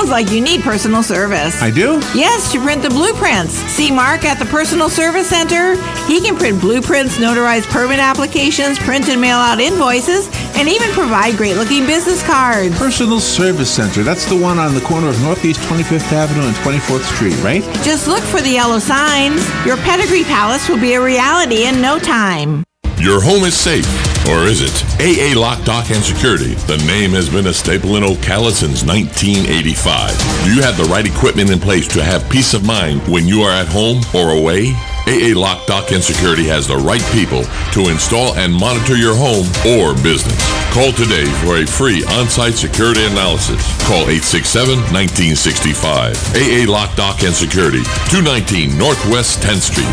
Sounds like you need personal service. I do? Yes, to print the blueprints. See Mark at the Personal Service Center. He can print blueprints, notarize permit applications, print and mail out invoices, and even provide great-looking business cards. Personal Service Center. That's the one on the corner of Northeast 25th Avenue and 24th Street, right? Just look for the yellow signs. Your pedigree palace will be a reality in no time. Your home is safe, or is it? AA Lock, Dock, and Security. The name has been a staple in Ocala since 1985. Do you have the right equipment in place to have peace of mind when you are at home or away? AA Lock, Dock, and Security has the right people to install and monitor your home or business. Call today for a free on-site security analysis. Call 867-1965. AA Lock, Dock, and Security, 219 Northwest 10th Street,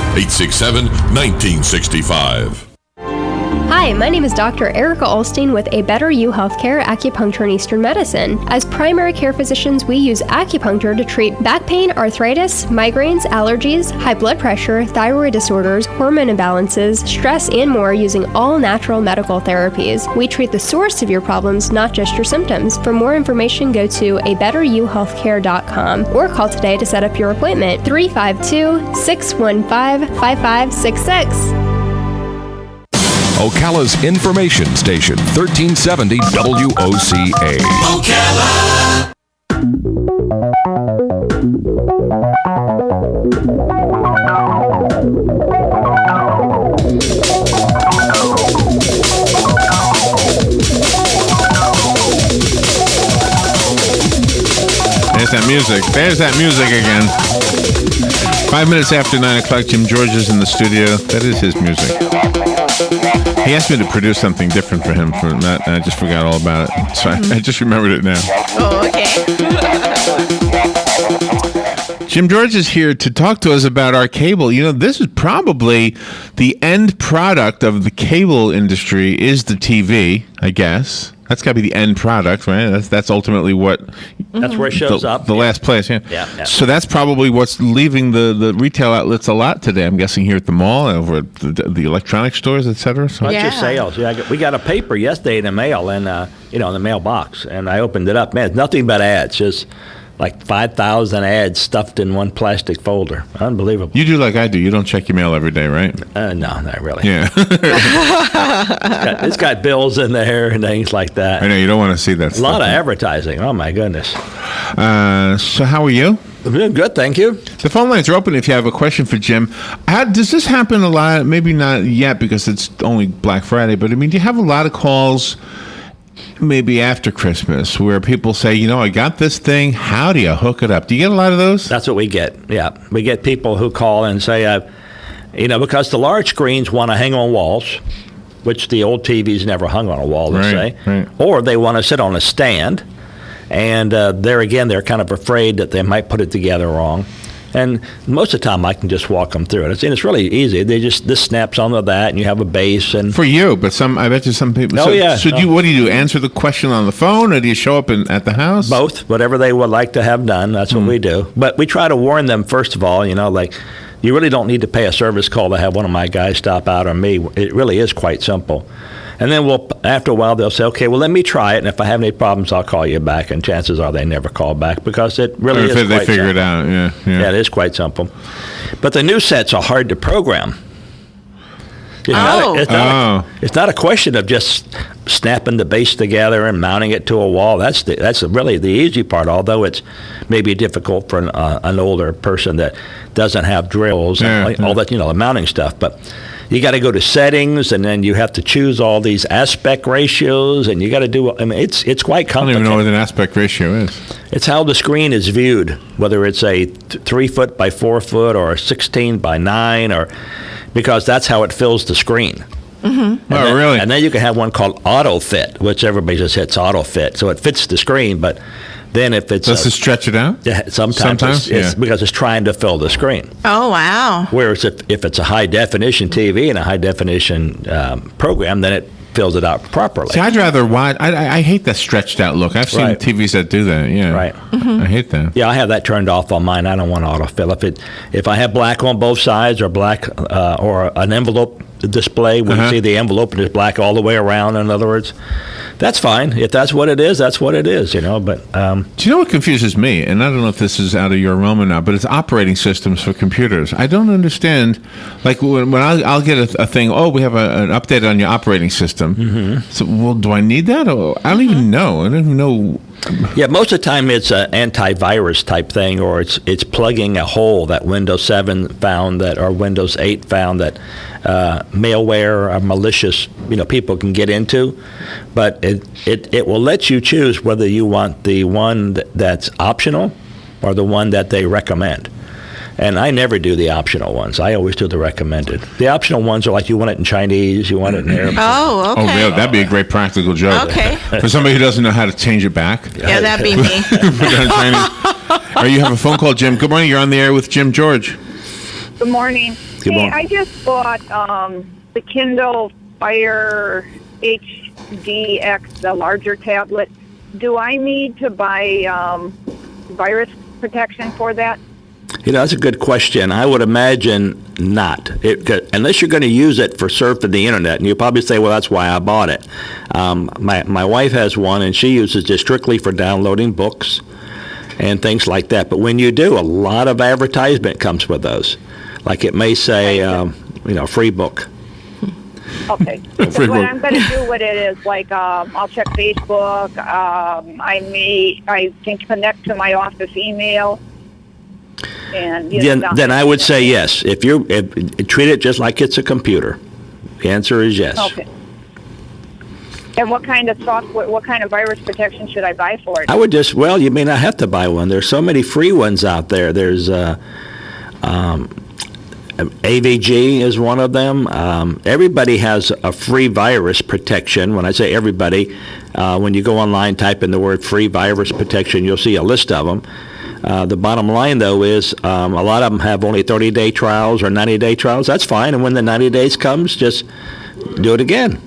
867-1965. Hi, my name is Dr. Erica Olstein with A Better You Healthcare Acupuncture and Eastern Medicine. As primary care physicians, we use acupuncture to treat back pain, arthritis, migraines, allergies, high blood pressure, thyroid disorders, hormone imbalances, stress, and more using all natural medical therapies. We treat the source of your problems, not just your symptoms. For more information, go to abetteryouhealthcare.com or call today to set up your appointment. 352-615-5566. Ocala's information station, 1370 WOCA. Ocala! There's that music. There's that music again. 5 minutes after 9 o'clock, Jim George is in the studio. That is his music. He asked me to produce something different for him, and I just forgot all about it. So I just remembered it now. Oh, okay. Jim George is here to talk to us about our cable. You know, this is probably the end product of the cable industry is the TV, I guess. That's got to be the end product, right? That's ultimately what... That's where it shows up. The last place, yeah. Yeah. So that's probably what's leaving the retail outlets a lot today. I'm guessing here at the mall, over at the electronic stores, et cetera. So. Bunch of sales. Yeah, we got a paper yesterday in the mail, and in the mailbox, and I opened it up. Man, it's nothing but ads. Just like 5,000 ads stuffed in one plastic folder. Unbelievable. You do like I do. You don't check your mail every day, right? No, not really. Yeah. It's got bills in there and things like that. I know, you don't want to see that stuff. A lot of advertising. Oh, my goodness. So how are you? I'm doing good, thank you. The phone lines are open if you have a question for Jim. Does this happen a lot? Maybe not yet because it's only Black Friday, but I mean, do you have a lot of calls maybe after Christmas where people say, I got this thing, how do you hook it up? Do you get a lot of those? That's what we get, yeah. We get people who call and say, because the large screens want to hang on walls, which the old TVs never hung on a wall, let's say, right. Or they want to sit on a stand, and they're kind of afraid that they might put it together wrong. And most of the time, I can just walk them through it. It's really easy. This snaps onto that, and you have a base. And for you, but I bet you some people. Oh, yeah. So what do you do? Answer the question on the phone, or do you show up at the house? Both. Whatever they would like to have done, that's what we do. But we try to warn them, first of all, like, you really don't need to pay a service call to have one of my guys stop out on me. It really is quite simple. And then after a while, they'll say, okay, well, let me try it. And if I have any problems, I'll call you back. And chances are they never call back because it really is quite simple. They figure it out, yeah. Yeah, it is quite simple. But the new sets are hard to program. It's not a question of just snapping the base together and mounting it to a wall. That's really the easy part, although it's maybe difficult for an older person that doesn't have drills and all that, the mounting stuff. But you got to go to settings, and then you have to choose all these aspect ratios, and you got to do. It's quite complicated. I don't even know what an aspect ratio is. It's how the screen is viewed, whether it's a 3 foot by 4 foot or a 16 by 9, because that's how it fills the screen. Mm-hmm. Really? And then you can have one called auto fit, which everybody just hits auto fit, so it fits the screen, but. Then if it's... Does it stretch it out? Yeah, sometimes it's because it's trying to fill the screen. Oh, wow. Whereas if it's a high-definition TV and a high-definition program, then it fills it out properly. See, I'd rather watch... I hate that stretched-out look. I've seen TVs that do that, yeah. Right. Mm-hmm. I hate that. Yeah, I have that turned off on mine. I don't want autofill. If I have black on both sides or black or an envelope display when you see the envelope and it's black all the way around. In other words, that's fine. If that's what it is, that's what it is. But do you know what confuses me? And I don't know if this is out of your realm or not, but it's operating systems for computers. I don't understand. Like when I'll get a thing. Oh, we have an update on your operating system. So, well, do I need that? Or I don't even know. I don't even know. Yeah, most of the time it's an antivirus type thing, or it's plugging a hole that Windows 7 found or Windows 8 found that malware or malicious people can get into. But it will let you choose whether you want the one that's optional or the one that they recommend. And I never do the optional ones. I always do the recommended. The optional ones are like you want it in Chinese, you want it in Arabic. Oh, okay. Oh, really? That'd be a great practical joke. Okay. For somebody who doesn't know how to change it back. Yeah, that'd be me. Or you have a phone call, Jim. Good morning. You're on the air with Jim George. Good morning. Good morning. I just bought the Kindle Fire HDX, the larger tablet. Do I need to buy virus protection for that? That's a good question. I would imagine not, unless you're going to use it for surfing the internet. And you'll probably say, well, that's why I bought it. My wife has one, and she uses it strictly for downloading books and things like that. But when you do, a lot of advertisement comes with those. Like it may say, free book. Okay. So what I'm going to do with it is, I'll check Facebook. I can connect to my office email. And then I would say yes. If treat it just like it's a computer. The answer is yes. Okay. And what kind of software, what kind of virus protection should I buy for it? I would you may not have to buy one. There's so many free ones out there. There's AVG is one of them. Everybody has a free virus protection. When I say everybody, when you go online, type in the word free virus protection, you'll see a list of them. The bottom line, though, is a lot of them have only 30-day trials or 90-day trials. That's fine. And when the 90 days comes, just do it again.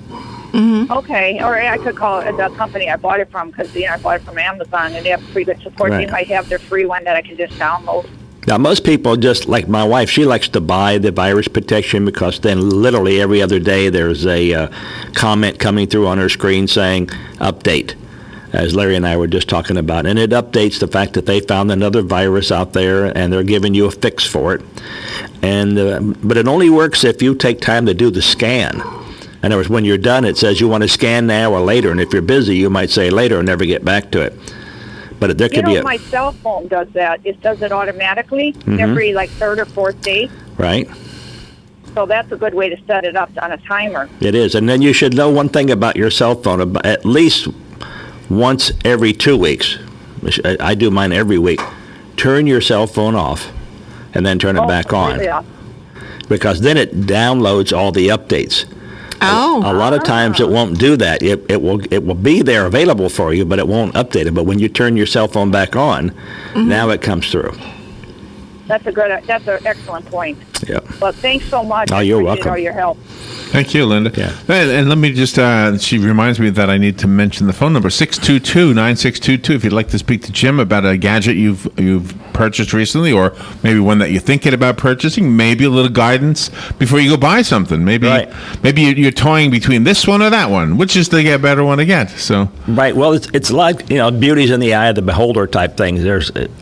Mm-hmm. Okay. Or I could call it the company I bought it from because, I bought it from Amazon, and they have pretty good support. Right. They might have their free one that I can just download. Now, most people, just like my wife, she likes to buy the virus protection because then literally every other day there's a comment coming through on her screen saying, update, as Larry and I were just talking about. And it updates the fact that they found another virus out there and they're giving you a fix for it. And but it only works if you take time to do the scan. In other words, when you're done, it says you want to scan now or later. And if you're busy, you might say later and never get back to it. But there could be my cell phone does that. It does it automatically every third or fourth day. Right. So that's a good way to set it up on a timer. It is. And then you should know one thing about your cell phone. At least once every 2 weeks, I do mine every week, turn your cell phone off and then turn it back on. Yeah. Because then it downloads all the updates. Oh. A lot of times it won't do that. It will be there available for you, but it won't update it. But when you turn your cell phone back on, now it comes through. That's an excellent point. Yeah. Well, thanks so much. Oh, you're I appreciate welcome. all your help. Thank you, Linda. Yeah. And let me just, she reminds me that I need to mention the phone number, 622-9622, if you'd like to speak to Jim about a gadget you've purchased recently, or maybe one that you're thinking about purchasing, maybe a little guidance before you go buy something. Maybe you're toying between this one or that one. Which is the better one to get? So. Right. Well, it's like, beauty's in the eye of the beholder type things.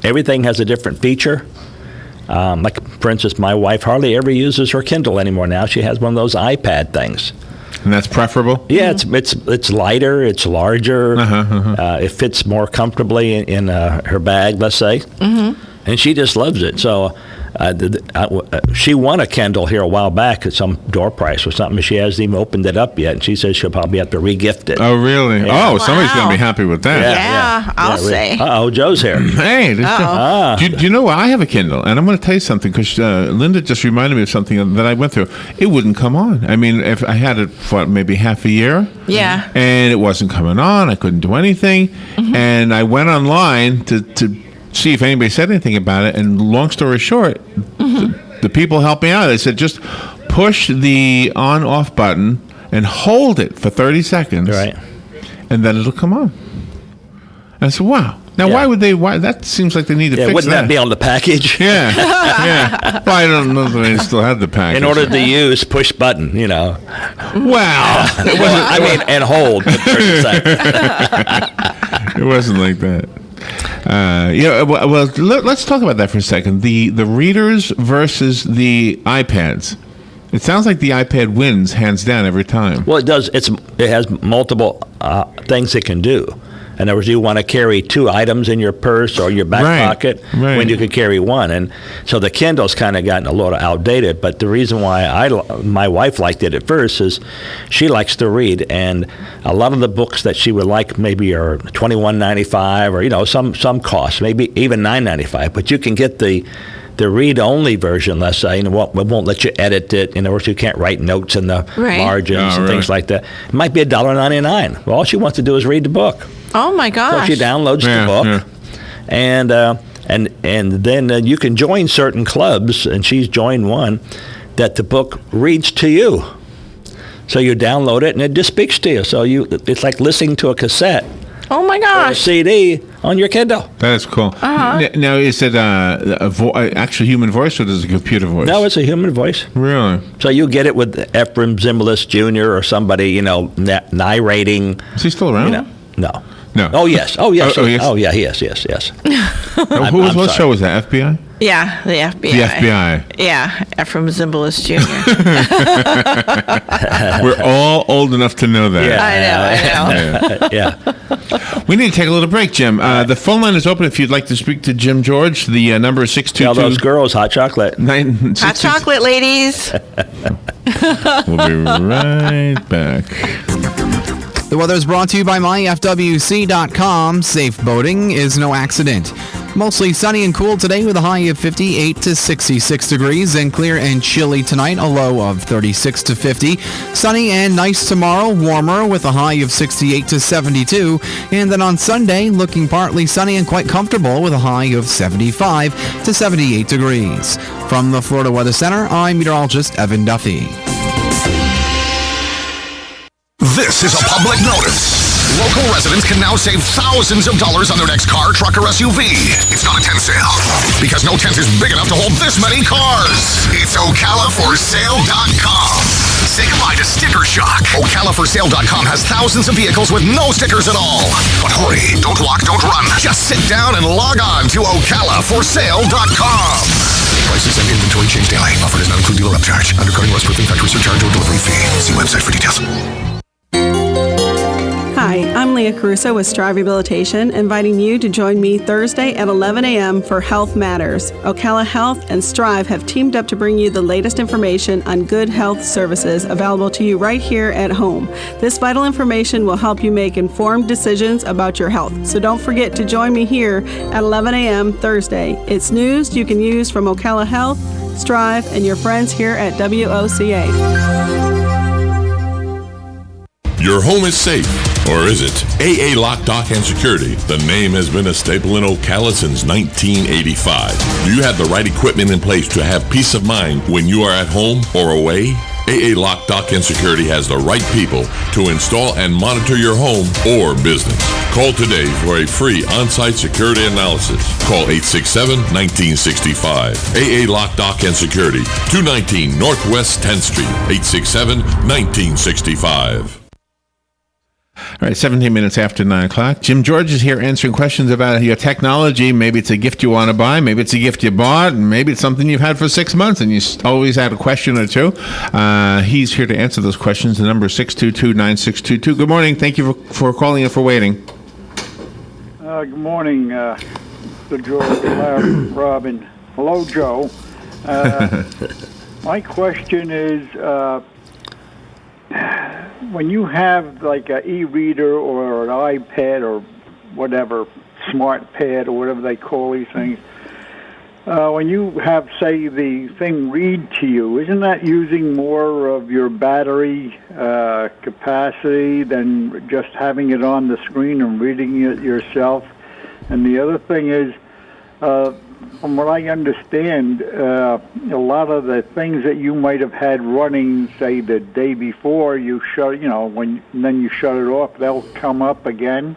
Everything has a different feature. Like, for instance, my wife hardly ever uses her Kindle anymore now. She has one of those iPad things. And that's preferable? Yeah, it's lighter, it's larger, it fits more comfortably in her bag, let's say. And she just loves it. So she won a Kindle here a while back at some door price or something. She hasn't even opened it up yet, and she says she'll probably have to re-gift it. Oh, really? Yeah. Oh, somebody's going to be happy with that. Yeah, I'll say. Uh-oh, Joe's here. Hey, do you know what? I have a Kindle, and I'm going to tell you something, because Linda just reminded me of something that I went through. It wouldn't come on. I mean, if I had it for maybe half a year, and it wasn't coming on, I couldn't do anything, and I went online to see if anybody said anything about it, and long story short, the people helped me out. They said, just push the on-off button and hold it for 30 seconds, Right. and then it'll come on. And I said, wow. Now, why would they? Why that seems like they need to fix wouldn't that be on the package? Yeah, yeah. Well, I don't know that they still have the package. In order to use, push button, you know. Wow. I mean, and hold. For 30 seconds. It wasn't like that. Well, let's talk about that for a second. The readers versus the iPads. It sounds like the iPad wins hands down every time. Well, it does. It has multiple things it can do. In other words, you want to carry 2 items in your purse or your back pocket when you could carry one. And so the Kindle's kind of gotten a little outdated. But the reason why my wife liked it at first is she likes to read, and a lot of the books that she would like maybe are $21.95 or some cost, maybe even $9.95. But you can get the read-only version, let's say, and it won't let you edit it. In other words, you can't write notes in the margins and things like that. It might be $1.99. Well, all she wants to do is read the book. Oh my gosh! So she downloads the book, and then you can join certain clubs, and she's joined one that the book reads to you. So you download it, and it just speaks to you. So it's like listening to a cassette. Oh my gosh! Or a CD on your Kindle. That is cool. Now, is it actual human voice or is it a computer voice? No, it's a human voice. Really? So you get it with Ephraim Zimbalist Jr. or somebody, narrating. Is he still around? No. No. Oh yes. Oh yes. Oh, yes. Oh yeah. Yes. What show was that? FBI? Yeah, the FBI. The FBI. Yeah, Ephraim Zimbalist Jr. We're all old enough to know that. Yeah. I know. Yeah. We need to take a little break, Jim. The phone line is open if you'd like to speak to Jim George. The number is 622. Tell those girls hot chocolate. Hot chocolate, ladies. We'll be right back. The weather is brought to you by myfwc.com. Safe boating is no accident. Mostly sunny and cool today with a high of 58 to 66 degrees, and clear and chilly tonight, a low of 36 to 50. Sunny and nice tomorrow, warmer with a high of 68 to 72. And then on Sunday, looking partly sunny and quite comfortable with a high of 75 to 78 degrees. From the Florida Weather Center, I'm meteorologist Evan Duffy. This is a public notice. Local residents can now save thousands of dollars on their next car, truck, or SUV. It's not a tent sale, because no tent is big enough to hold this many cars. It's OcalaForSale.com. Say goodbye to sticker shock. OcalaForSale.com has thousands of vehicles with no stickers at all. But hurry, don't walk, don't run. Just sit down and log on to OcalaForSale.com. Prices and inventory change daily. Offer does not include dealer upcharge. Undercutting, rust proofing, factory surcharge, or delivery fee. See website for details. Hi, I'm Leah Caruso with Strive Rehabilitation, inviting you to join me Thursday at 11 a.m. for Health Matters. Ocala Health and Strive have teamed up to bring you the latest information on good health services available to you right here at home. This vital information will help you make informed decisions about your health. So don't forget to join me here at 11 a.m. Thursday. It's news you can use from Ocala Health, Strive, and your friends here at WOCA. Your home is safe, or is it? AA Lock, Dock, and Security. The name has been a staple in Ocala since 1985. Do you have the right equipment in place to have peace of mind when you are at home or away? AA Lock, Dock, and Security has the right people to install and monitor your home or business. Call today for a free on-site security analysis. Call 867-1965. AA Lock, Dock, and Security, 219 Northwest 10th Street, 867-1965. All right, 17 minutes after 9 o'clock. Jim George is here answering questions about your technology. Maybe it's a gift you want to buy. Maybe it's a gift you bought. And maybe it's something you've had for 6 months and you always had a question or two. He's here to answer those questions. The number is 622-9622. Good morning. Thank you for calling and for waiting. Good morning, Mr. George, Larry, Robin. Hello, Joe. My question is, when you have like an e-reader or an iPad or whatever, smart pad or whatever they call these things, when you have, say, the thing read to you, isn't that using more of your battery capacity than just having it on the screen and reading it yourself? And the other thing is, from what I understand, a lot of the things that you might have had running, say, the day before, you shut, then you shut it off, they'll come up again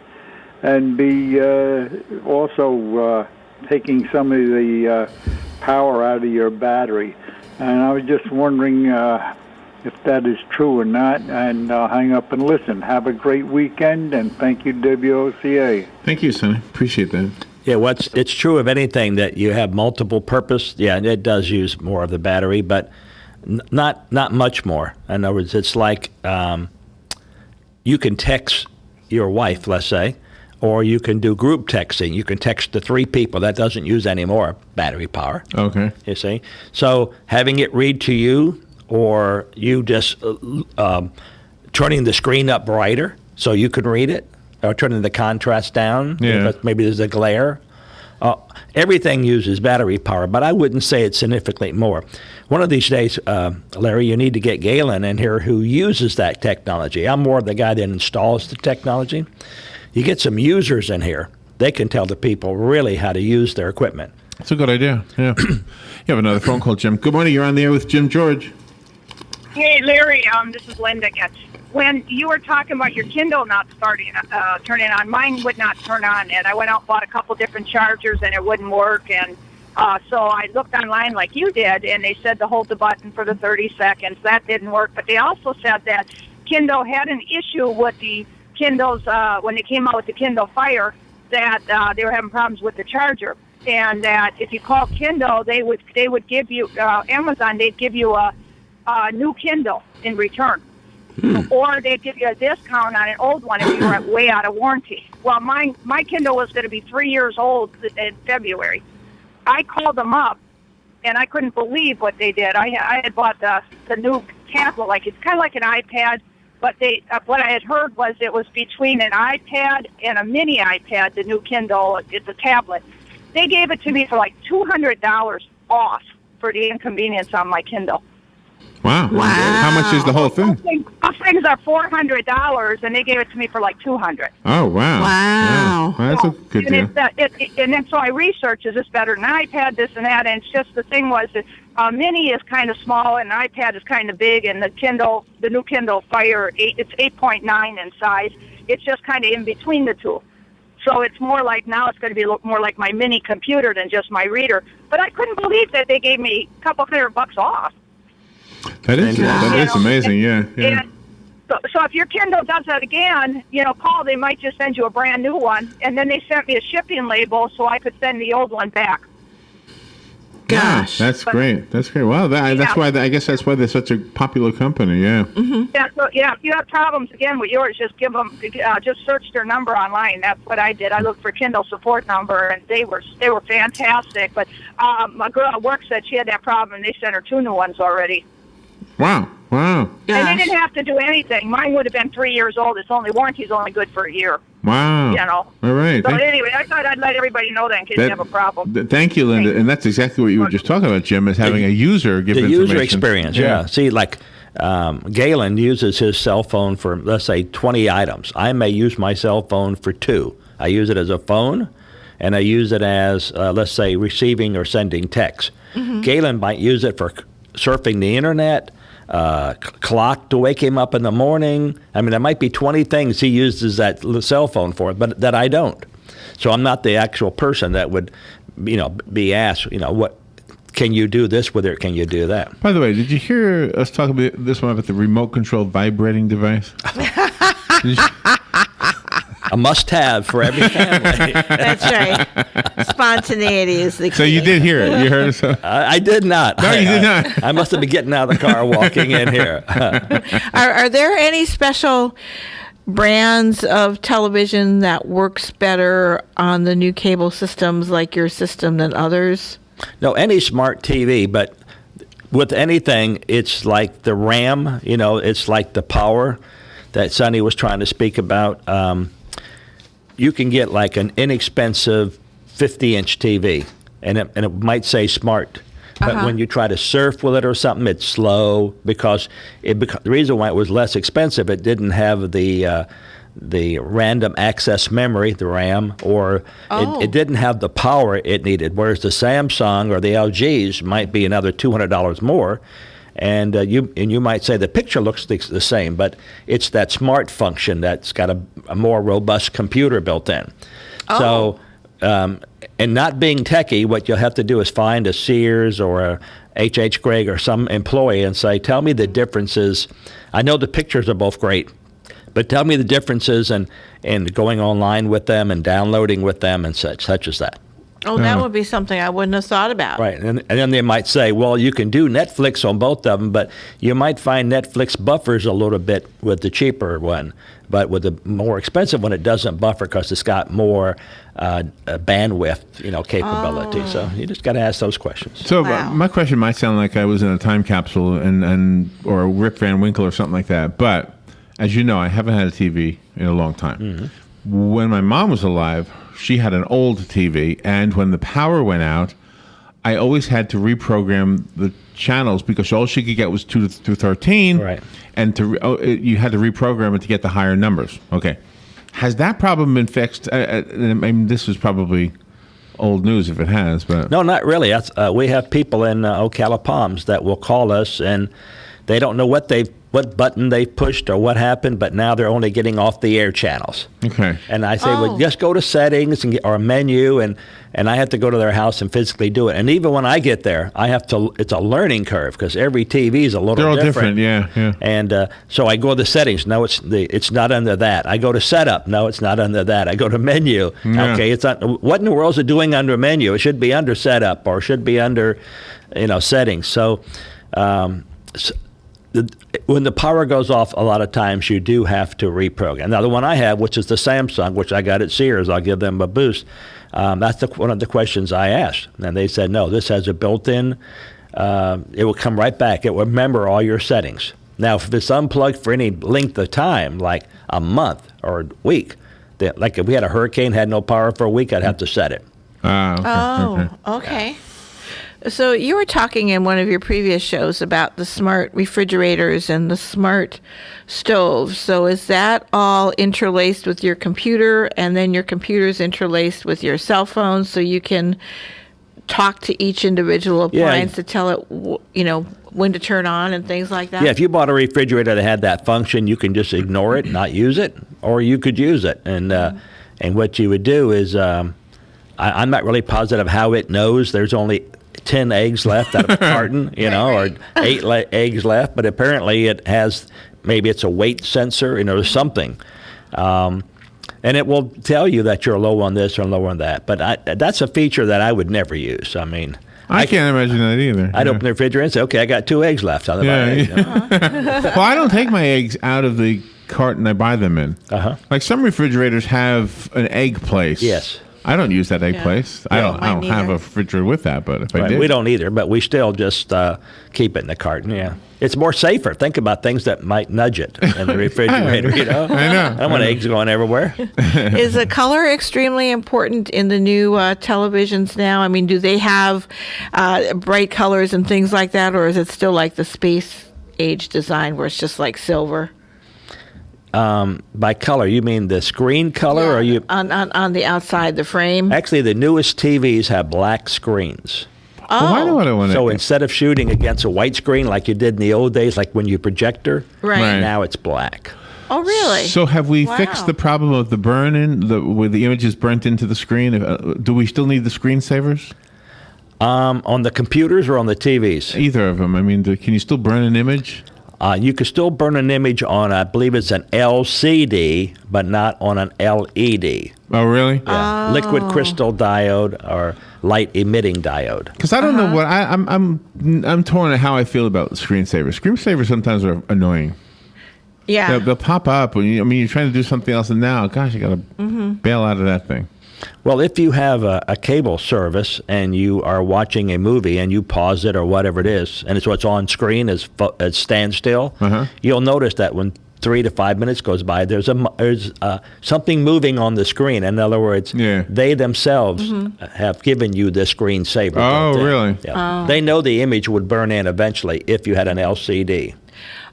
and B, also taking some of the power out of your battery. And I was just wondering if that is true or not, and I'll hang up and listen. Have a great weekend, and thank you, WOCA. Thank you, Sonny. Appreciate that. Yeah, it's true of anything that you have multiple purpose. Yeah, it does use more of the battery, but not much more. In other words, it's like you can text your wife, let's say, or you can do group texting. You can text to 3 people. That doesn't use any more battery power. Okay. You see? So having it read to you, or you just turning the screen up brighter so you can read it, or turning the contrast down. Yeah. Maybe there's a glare. Everything uses battery power, but I wouldn't say it's significantly more. One of these days, Larry, you need to get Galen in here who uses that technology. I'm more the guy that installs the technology. You get some users in here. They can tell the people really how to use their equipment. That's a good idea. Yeah. You have another phone call, Jim. Good morning. You're on the air with Jim George. Hey, Larry, this is Linda again. When you were talking about your Kindle not turning on, mine would not turn on, and I went out and bought a couple different chargers, and it wouldn't work, and so I looked online like you did, and they said to hold the button for the 30 seconds. That didn't work, but they also said that Kindle had an issue with the Kindles when they came out with the Kindle Fire, that they were having problems with the charger, and that if you call Kindle, they would give you Amazon, they'd give you a new Kindle in return. Or they'd give you a discount on an old one if you were way out of warranty. Well, my Kindle was going to be 3 years old in February. I called them up, and I couldn't believe what they did. I had bought the new tablet, like it's kind of like an iPad, but what I had heard was it was between an iPad and a mini iPad, the new Kindle. It's a tablet. They gave it to me for like $200 off for the inconvenience on my Kindle. Wow. How much is the whole thing? Those things are $400, and they gave it to me for like $200. Oh, wow. Wow. Well, that's a good deal. And then so I researched, is this better than an iPad, this and that, and it's just the thing was that mini is kind of small, and the iPad is kind of big, and the new Kindle Fire, it's 8.9 in size. It's just kind of in between the two. So it's more like, now it's going to be more like my mini computer than just my reader. But I couldn't believe that they gave me a couple $100 off. That is amazing, yeah. And so if your Kindle does that again, call. They might just send you a brand new one, and then they sent me a shipping label so I could send the old one back. Gosh, that's great. That's great. Wow, that's why I guess that's why they're such a popular company. Yeah. Mm-hmm. Yeah. So if you have problems again with yours, just give them. Just search their number online. That's what I did. I looked for Kindle support number, and they were fantastic. But my girl at work said she had that problem, and they sent her 2 new ones already. Wow. And they didn't have to do anything. Mine would have been 3 years old. Warranty's only good for a year. Wow. All right. So anyway, I thought I'd let everybody know that in case you have a problem. Thank you, Linda. And that's exactly what you were just talking about, Jim, is having a user give information. The user experience, yeah. See, like Galen uses his cell phone for, let's say, 20 items. I may use my cell phone for 2. I use it as a phone, and I use it as, let's say, receiving or sending text. Mm-hmm. Galen might use it for surfing the internet, clock to wake him up in the morning. I mean, there might be 20 things he uses that cell phone for, but that I don't. So I'm not the actual person that would, be asked, what can you do this with it? Can you do that? By the way, did you hear us talk about this one about the remote control vibrating device? A must-have for every family. That's right. Spontaneity is the key. So you did hear it. You heard it. I did not. No, you did not. I must have been getting out of the car, walking in here. Are there any special brands of television that works better on the new cable systems like your system than others? No, any smart TV, but with anything, it's like the RAM, it's like the power that Sonny was trying to speak about. You can get like an inexpensive 50-inch TV, and it might say smart, but when you try to surf with it or something, it's slow because the reason why it was less expensive, it didn't have the random access memory, the RAM, or it didn't have the power it needed. Whereas the Samsung or the LGs might be another $200 more, And you might say the picture looks the same, but it's that smart function that's got a more robust computer built in. So, and not being techie, what you'll have to do is find a Sears or a H.H. Gregg or some employee and say, tell me the differences. I know the pictures are both great, but tell me the differences and going online with them and downloading with them and such as that. Oh, that would be something I wouldn't have thought about. Right, and then they might say, well, you can do Netflix on both of them, but you might find Netflix buffers a little bit with the cheaper one. But with the more expensive one, it doesn't buffer because it's got more bandwidth, capability. Oh. So you just got to ask those questions. So my question might sound like I was in a time capsule or a Rip Van Winkle or something like that. But as you know, I haven't had a TV in a long time. Mm-hmm. When my mom was alive, she had an old TV, and when the power went out, I always had to reprogram the channels because all she could get was 2 through 13, right? And you had to reprogram it to get the higher numbers. Okay, has that problem been fixed? I mean, this is probably old news if it has, but no, not really. We have people in Ocala Palms that will call us, and they don't know what button they pushed or what happened, but now they're only getting off the air channels. Okay. And I say, well, just go to settings or menu, and I have to go to their house and physically do it. And even when I get there, it's a learning curve because every TV is a little different. They're all different, yeah. And so I go to the settings. No, it's not under that. I go to setup. No, it's not under that. I go to menu. Yeah. Okay, it's not. What in the world is it doing under menu? It should be under setup or should be under, settings. So when the power goes off, a lot of times you do have to reprogram. Now, the one I have, which is the Samsung, which I got at Sears, I'll give them a boost. That's one of the questions I asked. And they said, no, this has a built-in, it will come right back. It will remember all your settings. Now, if it's unplugged for any length of time, like a month or a week, like if we had a hurricane, had no power for a week, I'd have to set it. Okay. So you were talking in one of your previous shows about the smart refrigerators and the smart stoves. So is that all interlaced with your computer, and then your computer's interlaced with your cell phone, so you can talk to each individual appliance to tell it, when to turn on and things like that? Yeah, if you bought a refrigerator that had that function, you can just ignore it, not use it, or you could use it. And what you would do is, I'm not really positive how it knows there's only 10 eggs left out of a carton, or 8 eggs left, but apparently it has, maybe it's a weight sensor, or something. And it will tell you that you're low on this or low on that. But that's a feature that I would never use. I mean, I can't imagine that either. I'd open the refrigerator and say, okay, I got 2 eggs left out of my eggs. Well, I don't take my eggs out of the carton I buy them in. Like some refrigerators have an egg place. Yes. I don't use that egg place. I don't have a refrigerator with that, but if I did. We don't either, but we still just keep it in the carton, It's more safer. Think about things that might nudge it in the refrigerator, I know. I don't want eggs going everywhere. Is the color extremely important in the new televisions now? I mean, do they have bright colors and things like that, or is it still like the space age design where it's just like silver? By color, you mean the screen color, or you on the outside the frame? Actually, the newest TVs have black screens. Well, why do I want So instead of shooting against a white screen like you did in the old days, like when you projector, Right. now it's black. Oh, really? So have we fixed the problem of the where the image is burnt into the screen? Do we still need the screensavers? On the computers or on the TVs? Either of them. I mean, can you still burn an image? You can still burn an image on, I believe it's an LCD, but not on an LED. Oh, really? Yeah. Liquid crystal diode or light emitting diode. Because I don't know what I'm torn on how I feel about screensavers. Screensavers sometimes are annoying. Yeah. They'll pop up when you're trying to do something else, and now, gosh, you got to bail out of that thing. Well, if you have a cable service and you are watching a movie and you pause it or whatever it is, and it's what's on screen is standstill, you'll notice that when 3 to 5 minutes goes by, there's something moving on the screen. In other words, they themselves have given you the screensaver. Oh, really? Yeah. They know the image would burn in eventually if you had an LCD.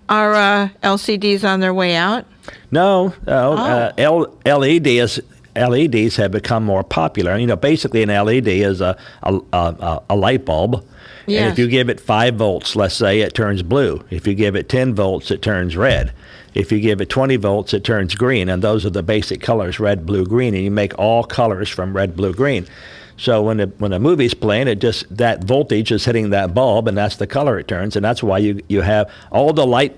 Are LCDs on their way out? No, LED is LEDs have become more popular. Basically an LED is a light bulb. Yes. And if you give it 5 volts, let's say, it turns blue. If you give it 10 volts, it turns red. If you give it 20 volts, it turns green. And those are the basic colors, red, blue, green. And you make all colors from red, blue, green. So when a movie's playing, that voltage is hitting that bulb, and that's the color it turns. And that's why you have all the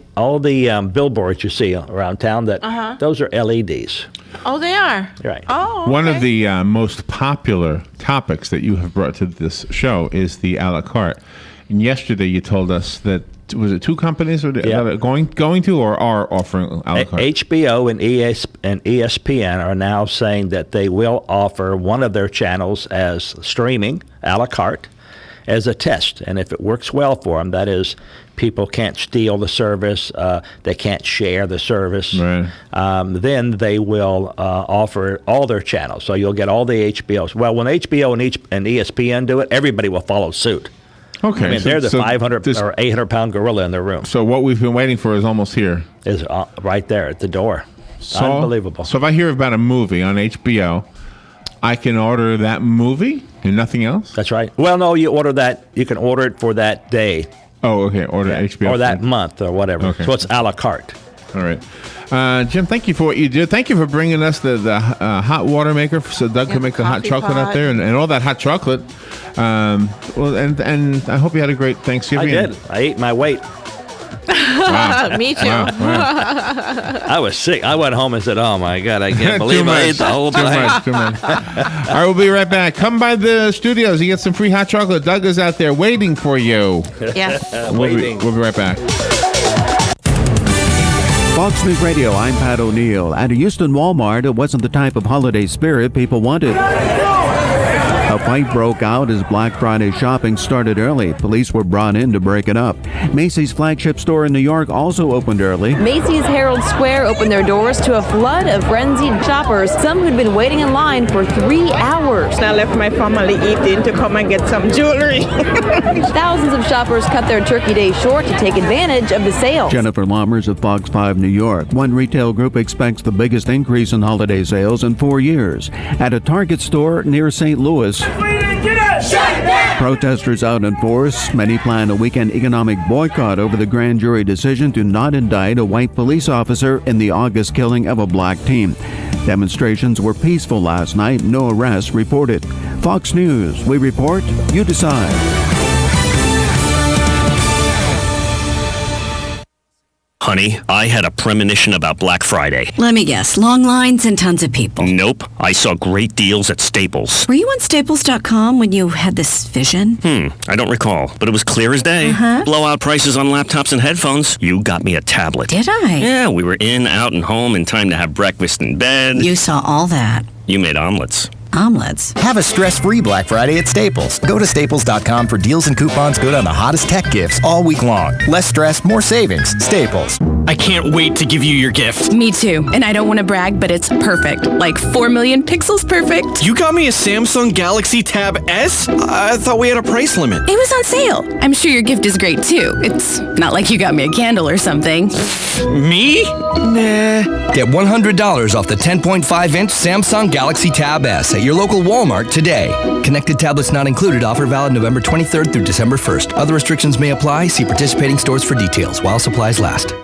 billboards you see around town those are LEDs. Oh, they are? Right. Oh, okay. One of the most popular topics that you have brought to this show is the a la carte. And yesterday you told us that, was it 2 companies that are going to or are offering a la carte? HBO and ESPN are now saying that they will offer one of their channels as streaming, a la carte, as a test. And if it works well for them, that is, people can't steal the service, they can't share the service, right. Then they will offer all their channels. So you'll get all the HBOs. Well, when HBO and ESPN do it, everybody will follow suit. Okay. I mean, they're the 500 or 800-pound gorilla in their room. So what we've been waiting for is almost here. Is right there at the door. Unbelievable. So if I hear about a movie on HBO, I can order that movie and nothing else? That's right. Well, no, you can order it for that day. Oh, okay. Order HBO. Or that month or whatever. Okay. So it's a la carte. All right. Jim, thank you for what you did. Thank you for bringing us the hot water maker so Doug can make the hot chocolate out there and all that hot chocolate. Well, and I hope you had a great Thanksgiving. I did. I ate my weight. Wow. Me too. Wow. I was sick. I went home and said, "Oh my God, I can't believe I ate the whole thing." Too much. All right, we'll be right back. Come by the studios. You get some free hot chocolate. Doug is out there waiting for you. Yes. We'll be right back. Fox News Radio, I'm Pat O'Neill. At a Houston Walmart, it wasn't the type of holiday spirit people wanted. A fight broke out as Black Friday shopping started early. Police were brought in to break it up. Macy's flagship store in New York also opened early. Macy's Herald Square opened their doors to a flood of frenzied shoppers, some who'd been waiting in line for 3 hours. I left my family eating to come and get some jewelry. Thousands of shoppers cut their Turkey Day short to take advantage of the sale. Jennifer Lammers of Fox 5 New York. One retail group expects the biggest increase in holiday sales in 4 years. At a Target store near St. Louis, protesters out in force. Many plan a weekend economic boycott over the grand jury decision to not indict a white police officer in the August killing of a black teen. Demonstrations were peaceful last night. No arrests reported. Fox News, we report, you decide. Honey, I had a premonition about Black Friday. Let me guess, long lines and tons of people. Nope, I saw great deals at Staples. Were you on Staples.com when you had this vision? I don't recall, but it was clear as day. Blowout prices on laptops and headphones. You got me a tablet. Did I? Yeah, we were in, out, and home in time to have breakfast in bed. You saw all that. You made omelets. Omelets. Have a stress-free Black Friday at Staples. Go to staples.com for deals and coupons good on the hottest tech gifts all week long. Less stress, more savings. Staples. I can't wait to give you your gift. Me too. And I don't want to brag, but it's perfect. Like 4 million pixels perfect. You got me a Samsung Galaxy Tab S? I thought we had a price limit. It was on sale. I'm sure your gift is great too. It's not like you got me a candle or something. Me? Nah. Get $100 off the 10.5-inch Samsung Galaxy Tab S at your local Walmart today. Connected tablets not included. Offer valid November 23rd through December 1st. Other restrictions may apply. See participating stores for details while supplies last.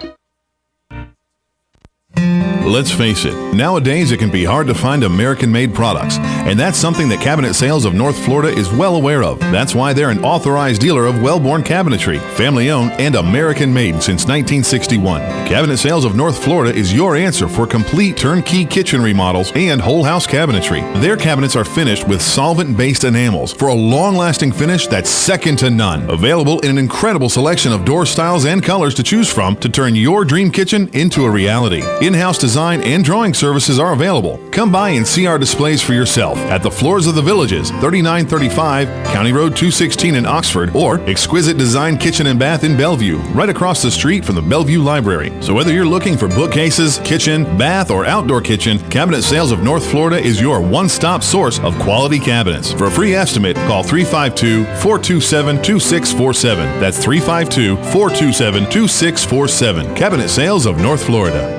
Let's face it, nowadays it can be hard to find American-made products, and that's something that Cabinet Sales of North Florida is well aware of. That's why they're an authorized dealer of Wellborn Cabinetry, family-owned and American-made since 1961. Cabinet Sales of North Florida is your answer for complete turnkey kitchen remodels and whole house cabinetry. Their cabinets are finished with solvent-based enamels for a long-lasting finish that's second to none. Available in an incredible selection of door styles and colors to choose from to turn your dream kitchen into a reality. In-house design and drawing services are available. Come by and see our displays for yourself at the Floors of the Villages, 3935 County Road 216 in Oxford, or Exquisite Design Kitchen and Bath in Bellevue, right across the street from the Bellevue Library. So whether you're looking for bookcases, kitchen, bath, or outdoor kitchen, Cabinet Sales of North Florida is your one-stop source of quality cabinets. For a free estimate, call 352-427-2647. That's 352-427-2647. Cabinet Sales of North Florida.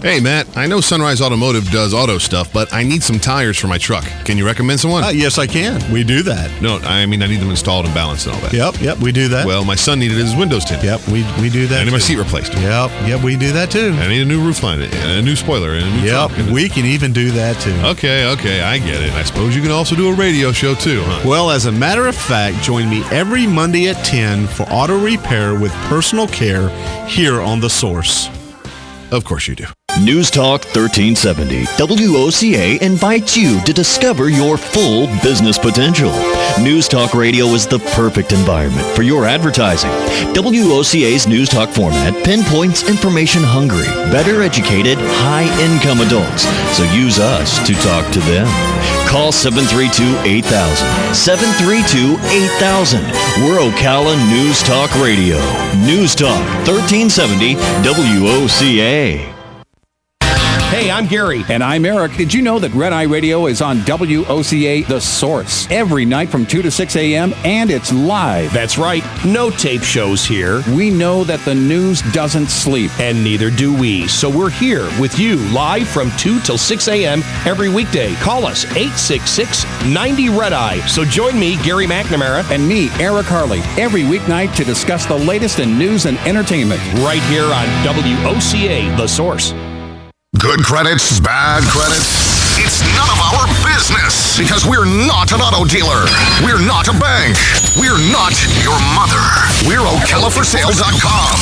Hey, Matt, I know Sunrise Automotive does auto stuff, but I need some tires for my truck. Can you recommend someone? Yes, I can. We do that. No, I mean, I need them installed and balanced and all that. Yep, we do that. Well, my son needed his windows tinted. Yep, we do that. I need my too. seat replaced. Yep, we do that too. I need a new roof line, and a new spoiler, and a new Yep, trunk. we can even do that too. Okay, I get it. I suppose you can also do a radio show too, huh? Well, as a matter of fact, join me every Monday at 10 for auto repair with personal care here on The Source. Of course you do. News Talk 1370, WOCA invites you to discover your full business potential. News Talk Radio is the perfect environment for your advertising. WOCA's News Talk format pinpoints information-hungry, better educated, high-income adults, so use us to talk to them. Call 732-8000, 732-8000. We're Ocala News Talk Radio. News Talk 1370, WOCA. Hey, I'm Gary. And I'm Eric. Did you know that Red Eye Radio is on WOCA The Source every night from 2 to 6 a.m. and it's live? That's right. No tape shows here. We know that the news doesn't sleep. And neither do we. So we're here with you live from 2 till 6 a.m. every weekday. Call us 866-90-RED-EYE. So join me, Gary McNamara. And me, Eric Harley, every weeknight to discuss the latest in news and entertainment. Right here on WOCA The Source. Good credits, bad credits. It's none of our business because we're not an auto dealer. We're not a bank. We're not your mother. We're OcalaForSale.com.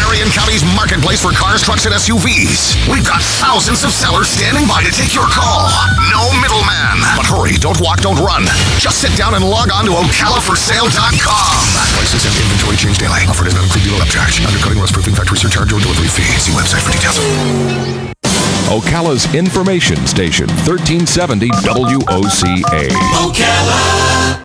Marion County's marketplace for cars, trucks, and SUVs. We've got thousands of sellers standing by to take your call. No middleman. But hurry, don't walk, don't run. Just sit down and log on to OcalaForSale.com. Prices and inventory change daily. Offer does not include dealer upcharge. Undercutting, rust-proofing, factory surcharge, or delivery fee. See website for details. Ocala's information station, 1370 WOCA. Ocala.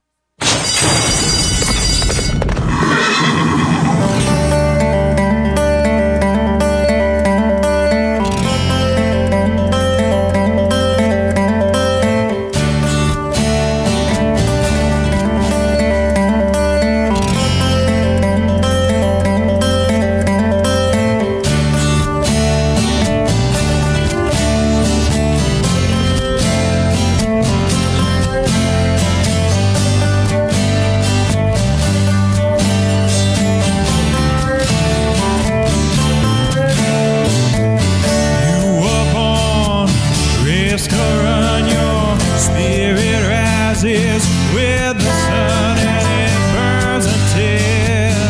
With the sun and it burns until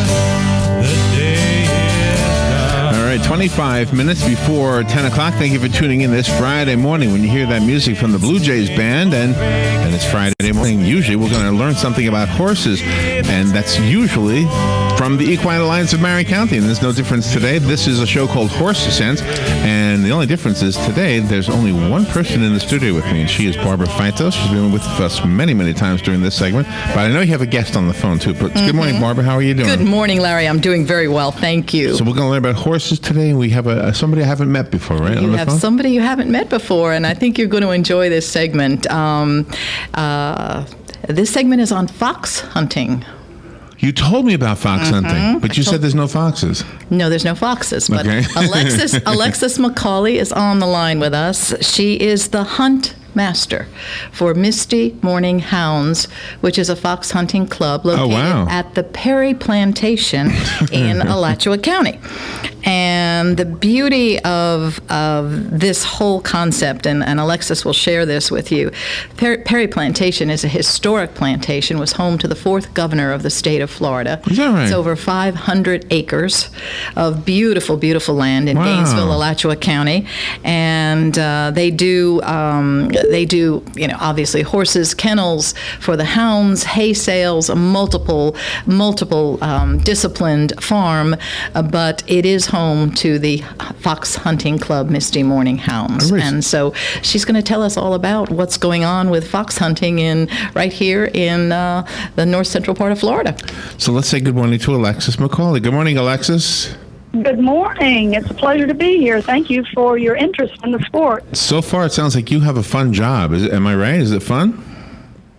the day is done. All right, 25 minutes before 10 o'clock. Thank you for tuning in this Friday morning. When you hear that music from the Blue Jays band, and it's Friday morning, usually we're going to learn something about horses, and that's usually from the Equine Alliance of Marion County, and there's no difference today. This is a show called Horse Sense, and the only difference is today there's only one person in the studio with me, and she is Barbara Feitos. She's been with us many, many times during this segment, but I know you have a guest on the phone too. But Good morning, Barbara. How are you doing? Good morning, Larry. I'm doing very well, thank you. So we're going to learn about horses today. We have somebody I haven't met before, right? You have somebody you haven't met before, and I think you're going to enjoy this segment. This segment is on fox hunting. You told me about fox hunting, but you said there's no foxes. No, there's no foxes. But Okay. Alexis McCauley is on the line with us. She is the hunt master for Misty Morning Hounds, which is a fox hunting club located at the Perry Plantation in Alachua County. And the beauty of this whole concept, and Alexis will share this with you, Perry Plantation is a historic plantation, was home to the 4th governor of the state of Florida. Is that right? It's over 500 acres of beautiful, beautiful land in Gainesville, Alachua County. And they do, obviously horses, kennels for the hounds, hay sales, a multiple disciplined farm, but it is home to the Fox Hunting Club Misty Morning Hounds. And so she's going to tell us all about what's going on with fox hunting right here in the north central part of Florida. So let's say good morning to Alexis McCauley. Good morning, Alexis. Good morning. It's a pleasure to be here. Thank you for your interest in the sport. So far, it sounds like you have a fun job. Am I right? Is it fun?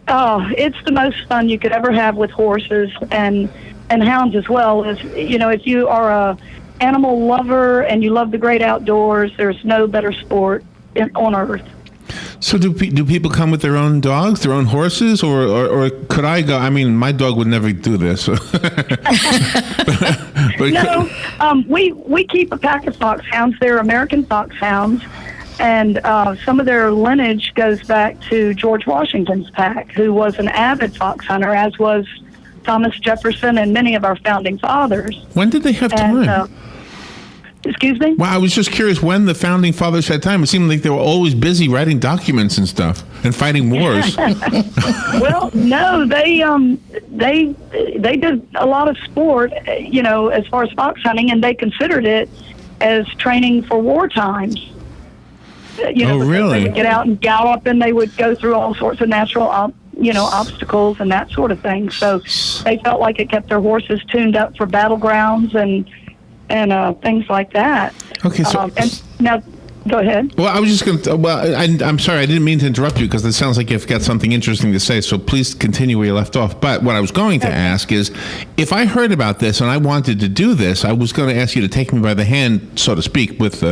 Oh, it's the most fun you could ever have with horses and hounds as well. If you are animal lover and you love the great outdoors, there's no better sport on earth. So do people come with their own dogs, their own horses, or could I go? I mean, my dog would never do this. No, we keep a pack of foxhounds. They're American foxhounds, and some of their lineage goes back to George Washington's pack, who was an avid fox hunter, as was Thomas Jefferson and many of our founding fathers. When did they have time? Excuse me? Well, I was just curious when the founding fathers had time. It seemed like they were always busy writing documents and stuff and fighting wars. Well, no, they did a lot of sport, as far as fox hunting, and they considered it as training for war times. Oh, really? They would get out and gallop, and they would go through all sorts of natural, obstacles and that sort of thing. So they felt like it kept their horses tuned up for battlegrounds and things like that. Okay, so and now, go ahead. Well, I was just going to. Well, I'm sorry, I didn't mean to interrupt you because it sounds like you've got something interesting to say. So please continue where you left off. But what I was going to ask is, if I heard about this and I wanted to do this, I was going to ask you to take me by the hand, so to speak, with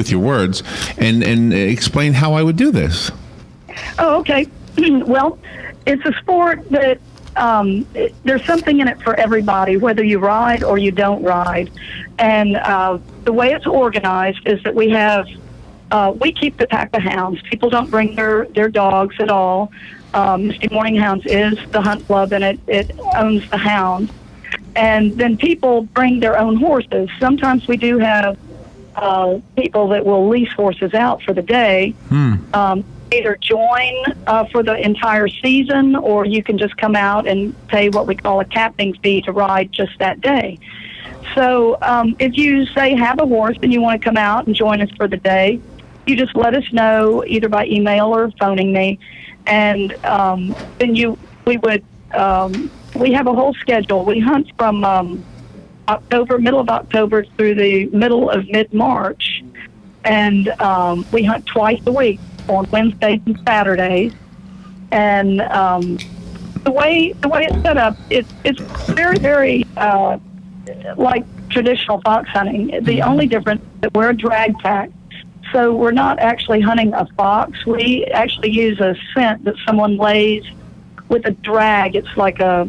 your words, and explain how I would do this. Oh, okay. Well, it's a sport that. There's something in it for everybody, whether you ride or you don't ride. And the way it's organized is that we keep the pack of hounds. People don't bring their dogs at all. Misty Morning Hounds is the hunt club, and it owns the hounds. And then people bring their own horses. Sometimes we do have people that will lease horses out for the day. Either join for the entire season, or you can just come out and pay what we call a capping fee to ride just that day. So if you, say, have a horse and you want to come out and join us for the day, you just let us know either by email or phoning me, and then we have a whole schedule. We hunt from middle of October through the middle of mid-March, and we hunt twice a week, on Wednesdays and Saturdays. And the way it's set up, it's very, very like traditional fox hunting. The only difference is that we're a drag pack, so we're not actually hunting a fox. We actually use a scent that someone lays with a drag. It's like a